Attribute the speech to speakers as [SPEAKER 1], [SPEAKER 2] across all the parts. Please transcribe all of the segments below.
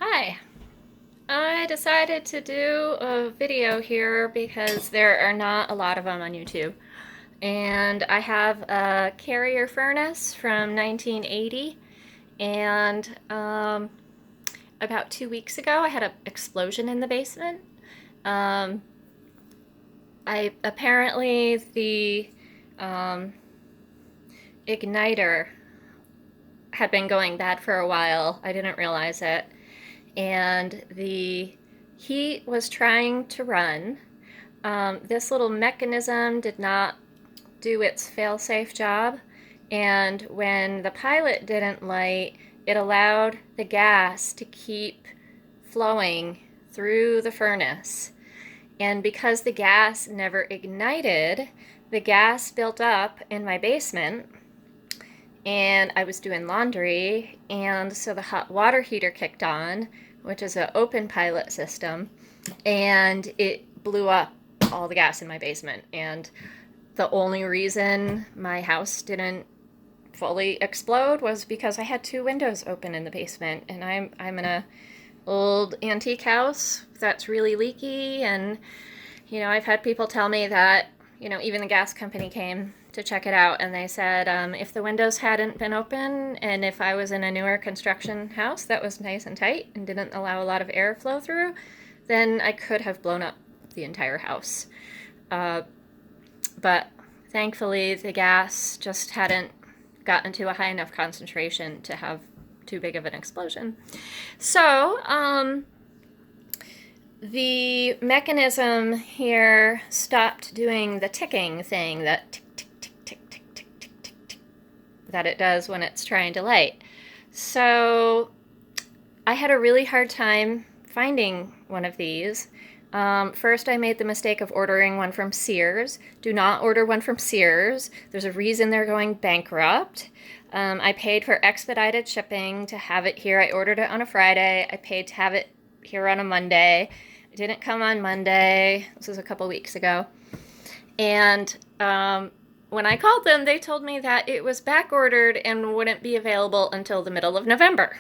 [SPEAKER 1] Hi. I decided to do a video here because there are not a lot of them on YouTube. And I have a Carrier furnace from 1980. And about 2 weeks ago, I had an explosion in the basement. Um, I apparently the um, igniter had been going bad for a while. I didn't realize it. And the heat was trying to run. This little mechanism did not do its fail-safe job, and when the pilot didn't light, it allowed the gas to keep flowing through the furnace. And because the gas never ignited, the gas built up in my basement, and I was doing laundry, and so the hot water heater kicked on, which is an open pilot system, and it blew up all the gas in my basement. And the only reason my house didn't fully explode was because I had two windows open in the basement, and I'm in a old antique house that's really leaky. And I've had people tell me that even the gas company came to check it out, and they said if the windows hadn't been open and if I was in a newer construction house that was nice and tight and didn't allow a lot of air flow through, then I could have blown up the entire house. Uh, but thankfully, the gas just hadn't gotten to a high enough concentration to have too big of an explosion. So, the mechanism here stopped doing the ticking thing, that tick, tick, tick, tick, tick, tick, tick, tick, tick, that it does when it's trying to light. So I had a really hard time finding one of these. First, I made the mistake of ordering one from Sears. Do not order one from Sears. There's a reason they're going bankrupt. I paid for expedited shipping to have it here. I ordered it on a Friday. I paid to have it here on a Monday. It didn't come on Monday. This was a couple weeks ago. And when I called them, they told me that it was back ordered and wouldn't be available until the middle of November.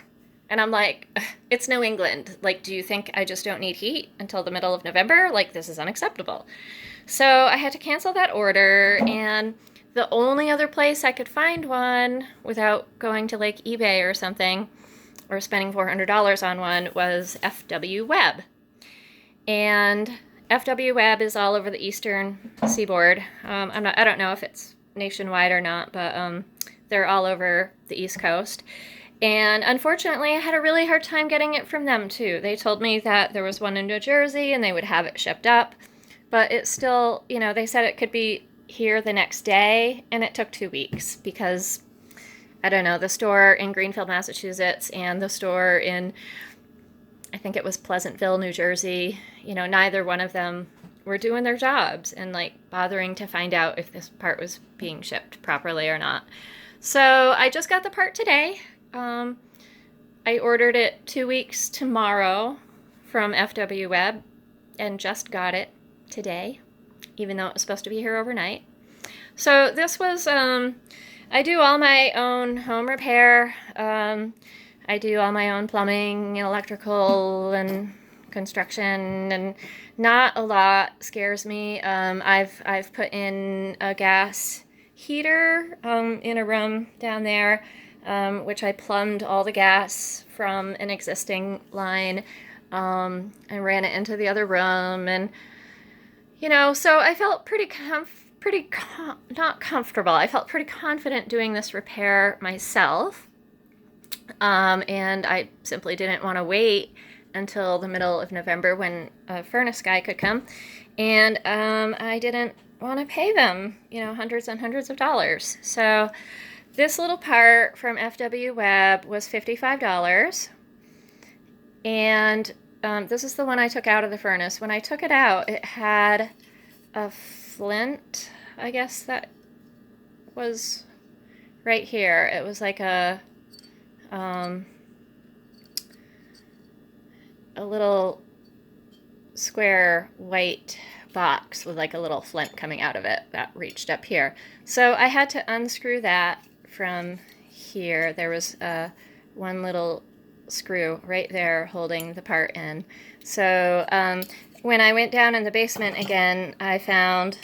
[SPEAKER 1] And I'm like, it's New England. Like, do you think I just don't need heat until the middle of November? Like, this is unacceptable. So I had to cancel that order, and the only other place I could find one without going to like eBay or something or spending $400 on one was FW Web. And FW Web is all over the eastern seaboard. I don't know if it's nationwide or not, but they're all over the East Coast. And unfortunately, I had a really hard time getting it from them too. They told me that there was one in New Jersey and they would have it shipped up, but it's still, they said it could be here the next day, and it took 2 weeks because I don't know, the store in Greenfield, Massachusetts, and the store in, I think it was Pleasantville, New Jersey, neither one of them were doing their jobs and like bothering to find out if this part was being shipped properly or not. So I just got the part today. I ordered it 2 weeks tomorrow from FW Web and just got it today, even though it was supposed to be here overnight. So this was, I do all my own home repair. I do all my own plumbing and electrical and construction, and not a lot scares me. I've put in a gas heater in a room down there, which I plumbed all the gas from an existing line. I ran it into the other room, and so I felt not comfortable. I felt pretty confident doing this repair myself. And I simply didn't want to wait until the middle of November when a furnace guy could come. And I didn't want to pay them, hundreds and hundreds of dollars. So this little part from FW Web was $55. And this is the one I took out of the furnace. When I took it out, it had a flint, I guess that was right here. It was like a little square white box with like a little flint coming out of it that reached up here. So I had to unscrew that from here. There was one little screw right there holding the part in. So when I went down in the basement again, I found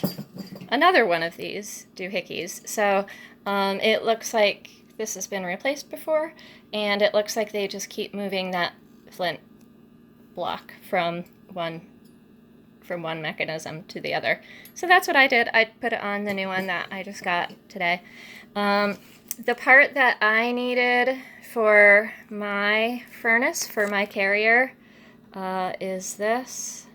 [SPEAKER 1] another one of these doohickeys. So it looks like this has been replaced before, and it looks like they just keep moving that flint block from one mechanism to the other. So that's what I did. I put it on the new one that I just got today. The part that I needed for my furnace, for my carrier, is this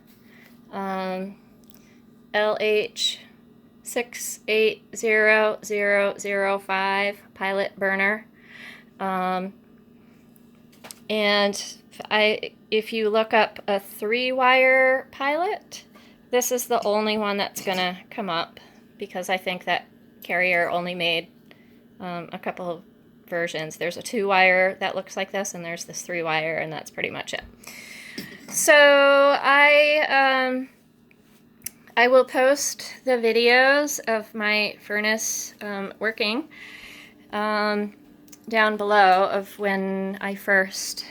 [SPEAKER 1] LH680005 pilot burner. And if you look up a 3-wire pilot, this is the only one that's gonna come up, because I think that Carrier only made a couple of versions. There's a 2-wire that looks like this, and there's this 3-wire, and that's pretty much it. So I will post the videos of my furnace working down below of when I first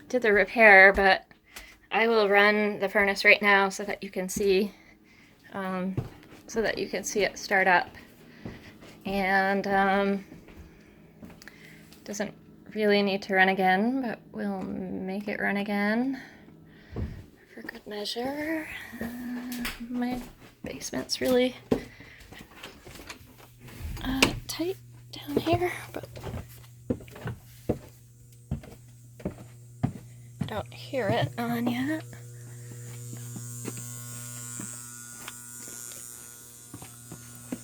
[SPEAKER 1] did the repair, but I will run the furnace right now so that you can see it start up. And doesn't really need to run again, but we'll make it run again for good measure. My basement's really tight down here, but I don't hear it on yet.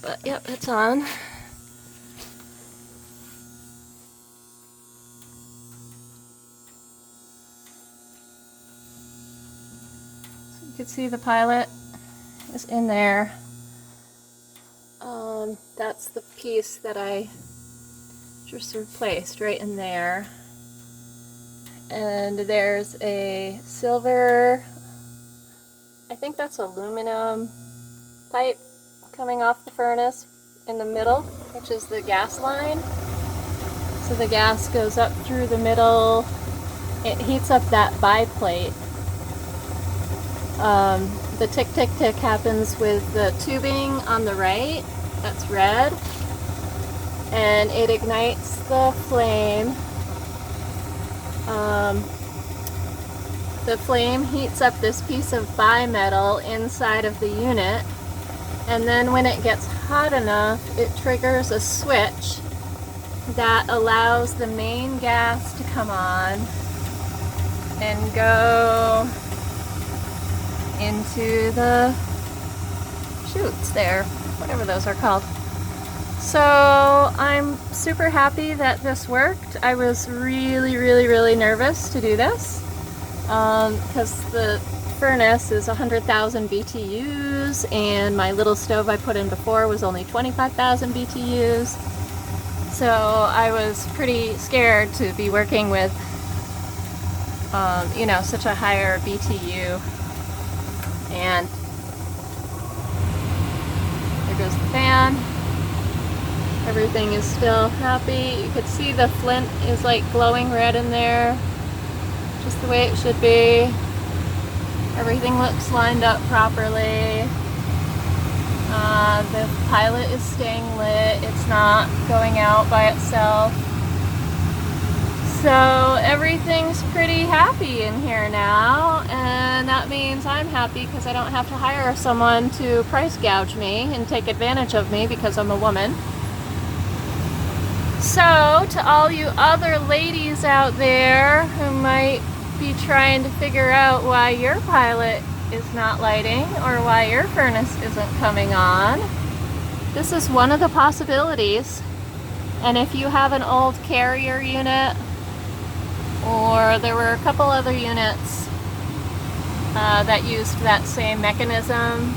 [SPEAKER 1] But yep, it's on. So you can see the pilot is in there. That's the piece that I just replaced right in there. And there's a silver, I think that's aluminum pipe coming off the furnace in the middle, which is the gas line. So the gas goes up through the middle. It heats up that biplate. The tick tick tick happens with the tubing on the right, that's red, and it ignites the flame. The flame heats up this piece of bimetal inside of the unit, and then when it gets hot enough, it triggers a switch that allows the main gas to come on and go into the chutes there, whatever those are called. So I'm super happy that this worked. I was really nervous to do this because the furnace is 100,000 BTUs and my little stove I put in before was only 25,000 BTUs. So I was pretty scared to be working with you know, such a higher BTU. And there goes the fan. Everything is still happy. You could see the flint is like glowing red in there, just the way it should be. Everything looks lined up properly. The pilot is staying lit. It's not going out by itself. So everything's pretty happy in here now, and that means I'm happy because I don't have to hire someone to price gouge me and take advantage of me because I'm a woman. So to all you other ladies out there who might be trying to figure out why your pilot is not lighting or why your furnace isn't coming on, this is one of the possibilities. And if you have an old Carrier unit, or there were a couple other units that used that same mechanism,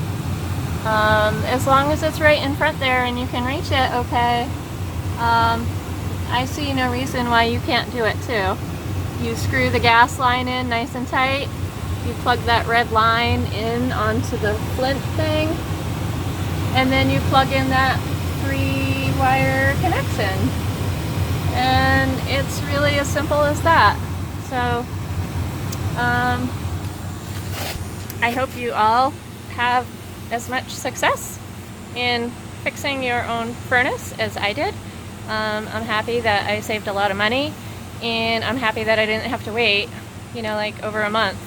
[SPEAKER 1] as long as it's right in front there and you can reach it, okay, I see no reason why you can't do it too. You screw the gas line in nice and tight, you plug that red line in onto the flint thing, and then you plug in that 3-wire connection. And it's really as simple as that. So I hope you all have as much success in fixing your own furnace as I did. I'm happy that I saved a lot of money, and I'm happy that I didn't have to wait, like over a month.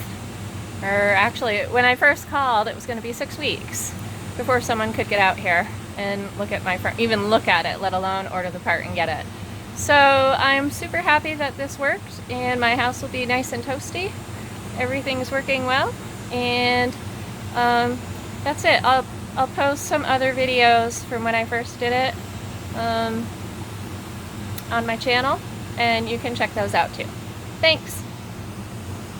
[SPEAKER 1] Or actually, when I first called, it was going to be 6 weeks before someone could get out here and look at my even look at it, let alone order the part and get it. So I'm super happy that this worked, and my house will be nice and toasty. Everything's working well, and that's it. I'll post some other videos from when I first did it on my channel, and you can check those out too. Thanks.